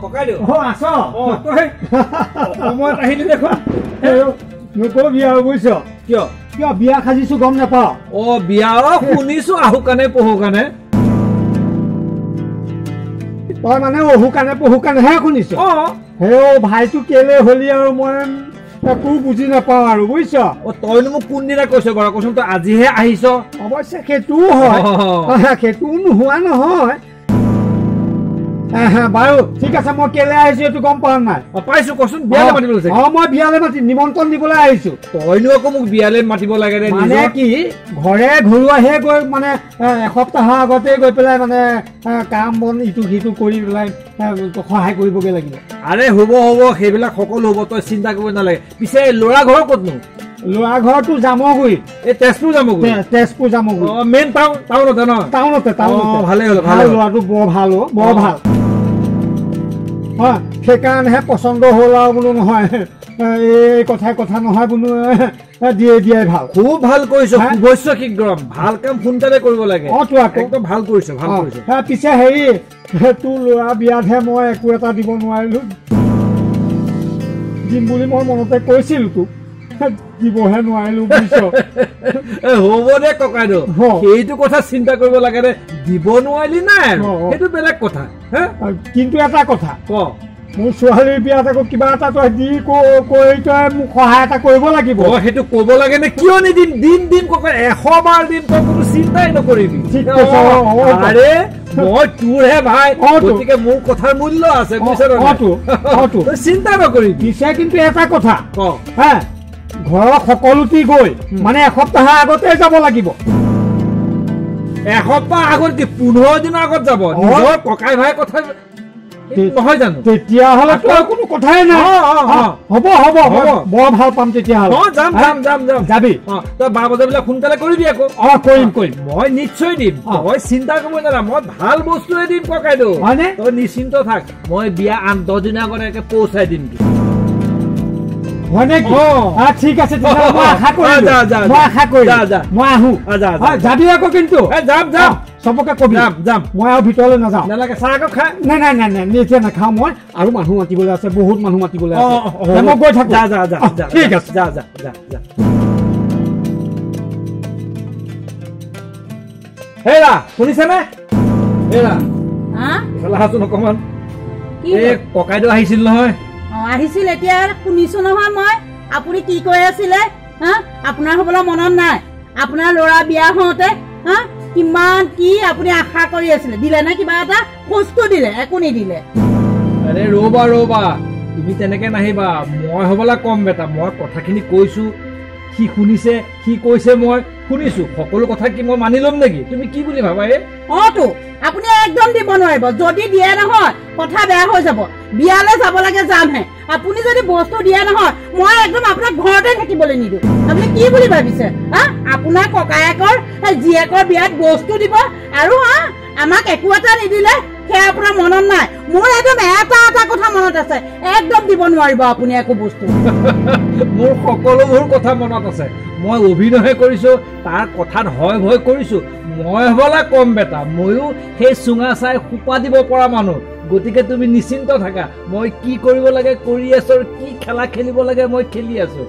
ককাইদেউ আছ সময়ত আহিলি দেখোন নকবি আৰু বুজিছ কিয় কিয় বিয়া সাজিছো গম নাপাওঁ বিয়া শুনিছো আহু কানে পহু কানে তই মানে অহু কানে পহু কানেহে শুনিছ সেই ভাইটো কেলে হলি আৰু মই একো বুজি নাপাওঁ আৰু বুজিছ তইনো মোক কোনদিনা কৈছ বাৰু কচোন তই আজিহে আহিছ অৱশ্যে সেইটোও হয় সেইটোও নোহোৱা নহয় বাৰু ঠিক আছে মই কেলে আহিছো এইটো গম পোৱা নাই পাইছো কচোন বিয়ালে মাতিব লাগিছে মই বিয়ালে মাতি নিমন্ত্ৰণ দিবলৈ আহিছো তইনো আকৌ মোক বিয়ালে মাতিব লাগে মানে কি ঘৰে ঘৰুৱাহে গৈ মানে এসপ্তাহৰ আগতে গৈ পেলাই মানে কাম বন ইটো সিটো কৰি পেলাই সহায় কৰিবগৈ লাগিব আৰে হ'ব হ'ব সেইবিলাক সকলো হ'ব তই চিন্তা কৰিব নালাগে পিছে ল'ৰা ঘৰ ক'তনো ল'ৰা ঘৰটো জামগুৰি এই তেজপুৰ জামগুৰি মেইন টাউনতে ন টাউনতে ভালেই হ'ল ভাল ল'ৰাটো বৰ ভাল বৰ ভাল সেইকাৰণেহে পচন্দ হ'ল আৰু বোলো নহয় এই কথা নহয় বোলো দিয়াই ভাল খুব ভাল কৰিছ শুভস্য শীঘ্ৰম ভাল কাম সোনকালে কৰিব লাগে একদম ভাল কৰিছ পিছে হেৰি তোৰ ল'ৰা বিয়াতহে মই একো এটা দিব নোৱাৰিলো দিম বুলি মই মনতে কৈছিলো তোক দিবহে নোৱাৰিলো বুজিছ হ'ব দে ককাইদেউ সেইটো কথা চিন্তা কৰিব লাগে দে দিব নোৱাৰিলি নাই সেইটো বেলেগ কথা কিন্তু এটা কথা মোৰ ছোৱালীৰ বিয়াত আকৌ কিবা এটা তই দি কৈ তই মোক সহায় এটা কৰিব লাগিব সেইটো ক'ব লাগে নে কিয় নিদিম দিম ককাই 100 বাৰ দিম তই কোনো চিন্তাই নকৰিবি আৰে মই তোৰহে ভাই গতিকে মোৰ কথাৰ মূল্য আছে তই চিন্তা নকৰিবি পিছে কিন্তু এটা কথা ঘৰৰ সকলোটি গৈ মানে এসপ্তাহৰ আগতে যাব লাগিব এসপ্তাহ আগত কি 15 দিনৰ আগত যাব নিজৰ ককাই ভাই কথা নহয় জানো তেতিয়াহ'লে কোনো কথাই নাই হ'ব বৰ ভাল পাম তেতিয়াহ'লে যাম যাবি তই 12 বজাবিলাক সোনকালে কৰিবি আকৌ কৰিম মই নিশ্চয় দিম তই চিন্তা কৰিব নালাগে মই ভাল বস্তুৱে দিম ককাইদেউ তই নিশ্চিন্ত থাক মই বিয়া 8-10 দিনৰ আগত একে পৌঁছাই দিম ঠিক আছে মই আহো যাবি আকৌ কিন্তু যাম চবকে কবি যাম মই আৰু ভিতৰলৈ নাযাওঁ নালাগে চাহ একাপ খাই নাই এতিয়া নাখাওঁ মই আৰু মানুহ মাতিবলৈ আছে বহুত মানুহ মাতিবলৈ আছে মই গৈ থাকো ঠিক আছে যা হেৰা শুনিছেনে হেৰা আহাচোন অকমান এই ককাইদেউ আহিছিল নহয় আহিছিল এতিয়া শুনিছো নহয় মই আপুনি কি কৈ আছিলে আপোনাৰ হবলৈ মনত নাই আপোনাৰ ল'ৰা বিয়া হওঁতে কিমান কি আপুনি আশা কৰি আছিলে দিলে নে কিবা এটা বস্তু দিলে একো নিদিলে আৰে ৰবা তুমি তেনেকে নাহিবা মই হবলা কম বেটা মই কথাখিনি কৈছো সি শুনিছে সি কৈছে মই শুনিছো সকলো কথা কি মই মানি লম নেকি তুমি কি বুলি ভাবা তো আপুনি একদম দিব নোৱাৰিব যদি দিয়ে নহয় কথা বেয়া হৈ যাব বিয়ালে যাব লাগে যামহে আপুনি যদি বস্তু দিয়ে নহয় মই একদম আপোনাক ঘৰতে থাকিবলৈ নিদিওঁ আপুনি কি বুলি ভাবিছে আপোনাৰ ককায়েকৰ জীয়েকৰ বিয়াত বস্তু দিব আৰু আমাক একো এটা নিদিলে সেয়া আপোনাৰ মনত নাই মোৰ একদম এটা কথা মনত আছে একদম দিব নোৱাৰিব আপুনি একো বস্তু মোৰ সকলোবোৰ কথা মনত আছে মই অভিনয় কৰিছো তাৰ কথাত হয় ভয় কৰিছো মই হবলা কম বেটা ময়ো সেই চুঙা চাই সোপা দিব পৰা মানুহ গতিকে তুমি নিশ্চিন্ত থাকা মই কি কৰিব লাগে কৰি আছো কি খেলা খেলিব লাগে মই খেলি আছো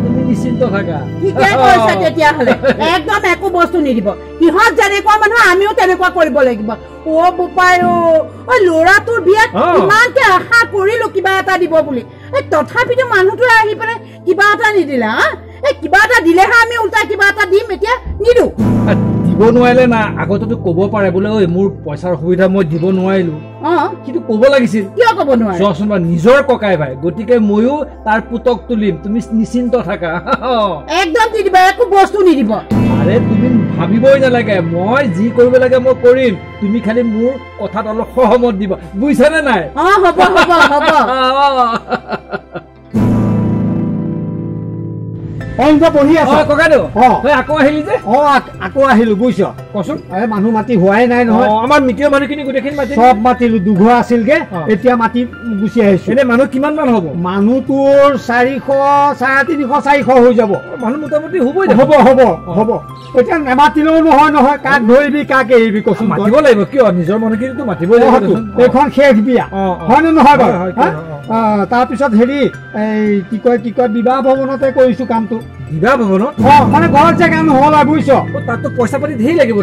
তুমি নিশ্চিন্ত থাকা ঠিকে কৈছা তেতিয়াহ'লে একদম একো বস্তু নিদিব সিহঁত যেনেকুৱা মানুহ আমিও তেনেকুৱা কৰিব লাগিব বোপাই ল'ৰাটোৰ বিয়াত ইমানকে আশা কৰিলো কিবা এটা দিব বুলি তথাপিতো মানুহটো আহি পেলাই কিবা এটা নিদিলা কিবা এটা দিলেহে আমি উল্টা কিবা এটা দিম এতিয়া নিদো দিব নোৱাৰিলে না আগতেতো ক'ব পাৰে বোলে ঐ মোৰ পইচাৰ অসুবিধা মই দিব নোৱাৰিলো কিন্তু ক'ব লাগিছিল কিয় ক'ব নোৱাৰে চোৱাচোন বা নিজৰ ককাই ভাই গতিকে ময়ো তাৰ পুতক তুলিম তুমি নিশ্চিন্ত থাকা একদম নিদিবা একো বস্তু নিদিব আৰে তুমি ভাবিবই নালাগে মই যি কৰিব লাগে মই কৰিম তুমি খালি মোৰ কথাত অলপ সহমত দিবা বুজিছানে নাই হ'ব ইন্দ্ৰ বহি আছে ককাইদেউ তই আকৌ আহিলি যে আকৌ আহিলো বুজিছ কচোন মানুহ মাতি হোৱাই নাই নহয় আমাৰ মিতিৰ মানুহখিনি গোটেইখিনি মাতি চব মাতিলো দুঘৰ আছিলগে এতিয়া মাতি গুচি আহিছো এনে মানুহ কিমান মান হ'ব মানুহ তোৰ 400 350 400 হৈ যাব মানুহ মোটামুটি হ'বই হ'ব এতিয়া নেমাতিলেও নহয় কাক ধৰিবি কাক এৰিবি কচোন মাতিব লাগিব কিয় নিজৰ মানুহখিনিতো মাতিবই লাগিব এইখন শেষ বিয়া হয় নে নহয় বাৰু তাৰপিছত হেৰি কি কয় বিবাহ ভৱনতে কৰিছো কামটো বিবাহ ভৱনত মানে ঘৰত যে কাম নহ'ল আৰু বুজিছ তাততো পইচা পাতি ধেৰ লাগিব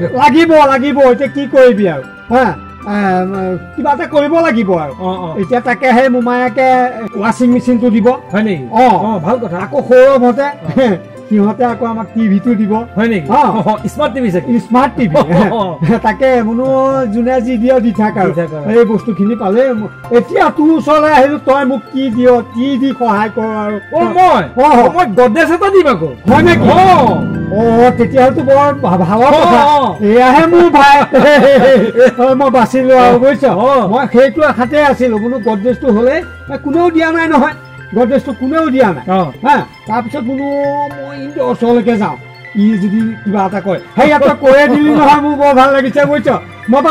লাগিব এতিয়া কি কৰিবি আৰু কিবা এটা কৰিব লাগিব আৰু এতিয়া তাকে সেই মোমায়েকে ৱাশ্বিং মেচিনটো দিব হয় নেকি ভাল কথা আকৌ সৌৰভতে সিহঁতে আকৌ আমাক টিভিটো দিব হয় নেকি স্মাৰ্ট টিভি তাকে বোলো যোনে যি দিয় দি থাক আৰু এই বস্তুখিনি পালে এতিয়া তোৰ ওচৰলৈ আহিলো তই মোক কি দিয় কি দি সহায় কৰ আৰু মই গডৰেজ এটা দিম আকৌ হয় নেকি তেতিয়াহ'লেতো বৰ ভালৰ কথা এয়াহে মোৰ ভাই মই বাচিলো আৰু বুজিছ মই সেইটো আশাতে আছিলো বোলো গডৰেজটো হ'লে কোনেও দিয়া নাই নহয় গডৰেজটো কোনেও দিয়া নাই তাৰপিছত বোলো মই ইন্দ্ৰ ওচৰলৈকে যাওঁ ই যদি কিবা এটা কয় সেই এটা কৈয়ে দিলি নহয় মোৰ বৰ ভাল লাগিছে বুজিছ মই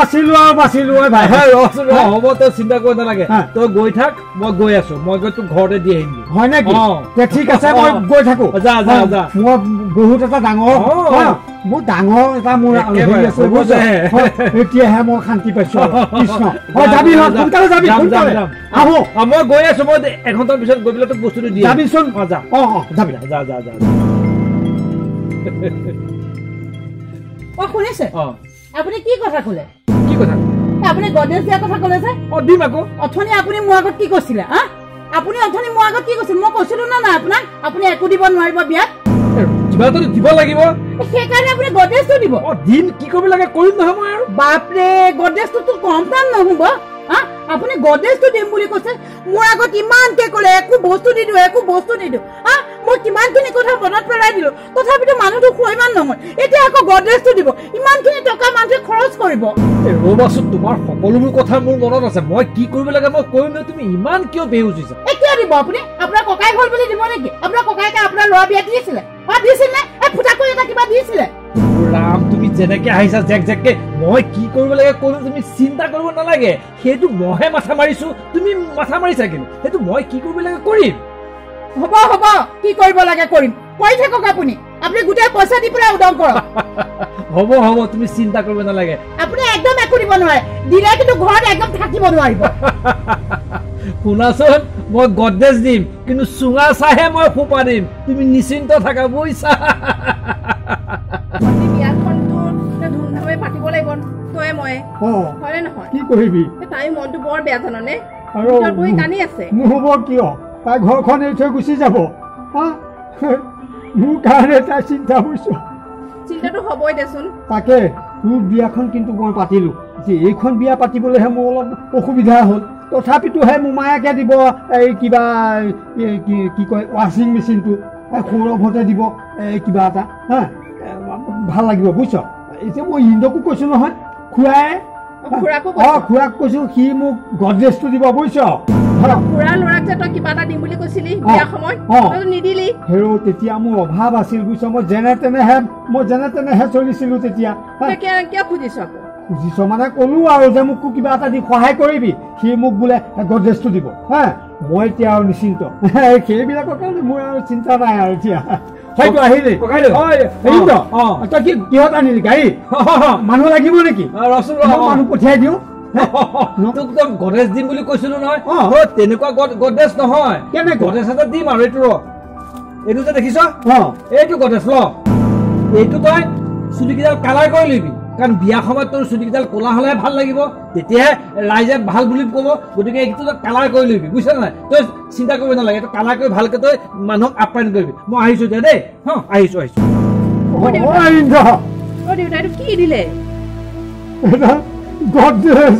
বাচিলো ভাই হ'ব তই চিন্তা কৰিব নালাগে তই গৈ থাক মই গৈ আছো মই গৈ তোক ঘৰতে দি আহিম হয় নেকি ঠিক আছে মই গৈ থাকো মই বহুত এটা ডাঙৰ মোৰ ডাঙৰ এটা মোৰ এতিয়াহে মই শান্তি পাইছো কৃষ্ণ যাবি সোনকালে যাবি আহো মই গৈ আছো মই এঘণ্টাৰ পিছত গৈ পেলাই তোক বস্তুটো দি যাবিচোন যাবি শুনিছে আপুনি কি কথা ক'লে কি কথা আপুনি গডৰেজ দিয়াৰ কথা ক'লে যে দিম আকৌ অথনি আপুনি মোৰ আগত কি কৈছিলে আপুনি অথনি মোৰ আগত কি কৈছিল মই কৈছিলো না নাই আপোনাক আপুনি একো দিব নোৱাৰিব বিয়াত কিবা এটা দিব লাগিব সেইকাৰণে আপুনি গডৰেজটো দিব দিম কি কৰিব লাগে কৰিম নহয় মই আৰু বাপৰে গডৰেজটো কম দাম নহ'ব আপুনি গডৰেজটো দিম বুলি কৈছে মোৰ আগত ইমানকে ক'লে একো বস্তু নিদিওঁ মই কিমানখিনি কথা মনত পেলাই দিলো তথাপিতো মানুহটো ইমান নহয় এতিয়া আকৌ গডৰেজটো দিব ইমানখিনি টকা মানুহে খৰচ কৰিব ৰ'বাচোন তোমাৰ সকলোবোৰ কথা মোৰ মনত আছে মই কি কৰিব লাগে মই কৰিম নহয় তুমি ইমান কিয় বেহুচ হৈছা কিয় দিব আপুনি আপোনাৰ ককাই হ'ল বুলি দিব নেকি আপোনাৰ ককাইকে আপোনাৰ ল'ৰা বিয়া দিছিলে দিছিল নে ফুটাকৈ এটা কিবা দিছিলে ৰাম তুমি যেনেকে আহিছা জেককে মই কি কৰিব লাগে কৰিম তুমি চিন্তা কৰিব নালাগে সেইটো মইহে মাথা মাৰিছো তুমি মাথা মাৰিছা কিন্তু সেইটো মই কি কৰিব লাগে কৰিম হ'ব কি কৰিব লাগে কৰিম কৈ থাকক আপুনি গোটেই পইচা দি পেলাই উদং কৰক হ'ব তুমি চিন্তা কৰিব নালাগে আপুনি একদম একো দিব নোৱাৰে দিলে কিন্তু ঘৰত একদম থাকিব নোৱাৰিব শুনাচোন মই গডৰেজ দিম কিন্তু চুঙা চাহে মই ফোপা দিম তুমি নিশ্চিন্ত থাকা বুজিছা পাতিব লাগিব তই মই হয়নে নহয় কি কৰিবি তাই মনটো বৰ বেয়া জাননে কান্দি আছে নহ'ব কিয় তাই ঘৰখন এৰি থৈ গুচি যাব মোৰ কাৰণে তাই চিন্তা কৰিছো চিন্তাটো হ'বই দেচোন তাকে তোৰ বিয়াখন কিন্তু মই পাতিলো যে এইখন বিয়া পাতিবলৈহে মোৰ অলপ অসুবিধা হ'ল তথাপিতোহে মোমায়েকে দিব এই কিবা কি কয় ৱাশ্বিং মেচিনটো সৌৰভতে দিব কিবা এটা ভাল লাগিব বুজিছ এতিয়া মই ইন্দ্ৰকো কৈছো নহয় খুৰাক কৈছো সি মোক গডৰেজটো দিব বুজিছ তেতিয়া মোৰ অভাৱ আছিল বুজিছ মই যেনে তেনেহে চলিছিলো তেতিয়া খুজিছ মানে কলো আৰু যে মোক কিবা এটা দি সহায় কৰিবি সি মোক বোলে গডৰেজটো দিব মই এতিয়া আৰু নিশ্চিন্ত সেইবিলাকৰ কাৰণে মোৰ আৰু চিন্তা নাই আৰু এতিয়া আহিলি তই কি কিহত আনিলি গাড়ী মানুহ লাগিব নেকি মানুহ পঠিয়াই দিওঁ গডৰেজ দিম বুলি কৈছিলো নহয় তেনেকুৱা গডৰেজ নহয় গডৰেজ এটা দিম আৰু এইটো যে দেখিছ এইটো গডৰেজ ল এইটো তই চুলিকেইডাল কালাৰ কৰি লবি কাৰণ বিয়া সময়ত তোৰ চুলিকেইডাল ক'লা হ'লেহে ভাল লাগিব তেতিয়াহে ৰাইজে ভাল বুলি ক'ব গতিকে এইটো তই কালাৰ কৰি লবি বুজিছ নাই তই চিন্তা কৰিব নালাগে এইটো কালাৰ কৰি ভালকে তই মানুহক আপ্যায়ন কৰিবি মই আহিছো এতিয়া দেই আহিছো কি দিলে গডৰেজ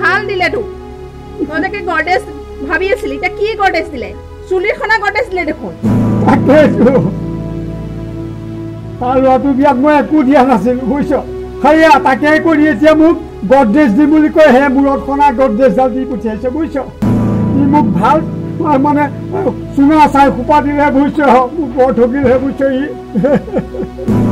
ভাল দিলে তো তই গডৰেজ ভাবি আছিলি এতিয়া কি গডৰেজ দিলে চুলিৰ খনা গডৰেজ দিলে দেখোন তাৰ ল'ৰাটো বিয়াত মই একো দিয়া নাছিলো বুজিছ সেয়া তাকে কৰি এতিয়া মোক গডৰেজ দিম বুলি কৈ মূৰত খনা গডৰেজডাল দি পঠিয়াইছে বুজিছ ই মোক ভাল মানে চুঙা চাই সোপা দিলে বুজিছে মোক বৰ ঠগিলে বুজিছে ই